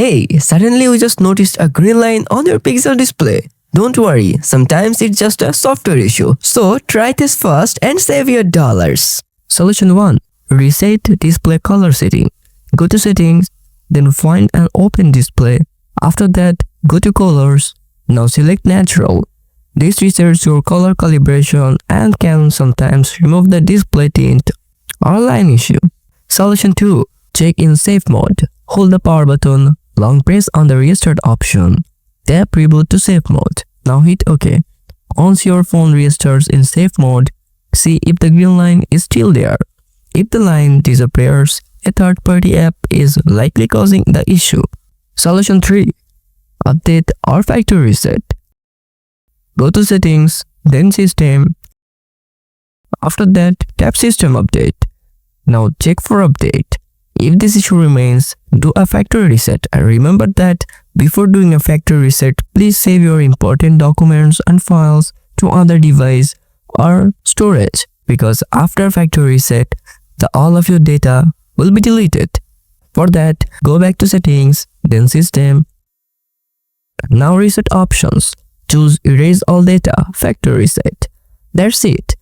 Hey, suddenly you just noticed a green line on your pixel display. Don't worry, sometimes it's just a software issue. So try this first and save your dollars. Solution 1. Reset display color setting. Go to settings, then find an open display. After that, go to colors. Now select natural. This resets your color calibration and can sometimes remove the display tint or line issue. Solution 2. Check in safe mode. Hold the power button, long press on the restart option. Tap reboot to safe mode. Now hit OK. Once your phone restarts in safe mode, see if the green line is still there. If the line disappears, a third-party app is likely causing the issue. Solution 3. Update or factory reset. Go to settings, then system. After that, tap system update. Now check for update. If this issue remains, do a factory reset, and remember that before doing a factory reset, please save your important documents and files to other device or storage, because after factory reset, all of your data will be deleted. For that, go back to settings, then system. Now reset options. Choose erase all data, factory reset. That's it.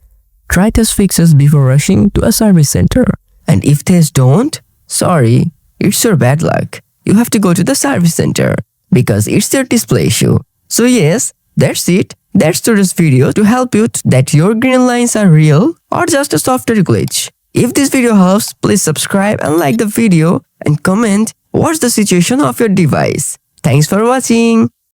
Try test fixes before rushing to a service center. And if these don't, sorry, it's your bad luck. You have to go to the service center because it's their display issue. So yes, that's it. That's today's video to help you that your green lines are real or just a software glitch. If this video helps, please subscribe and like the video and comment what's the situation of your device. Thanks for watching.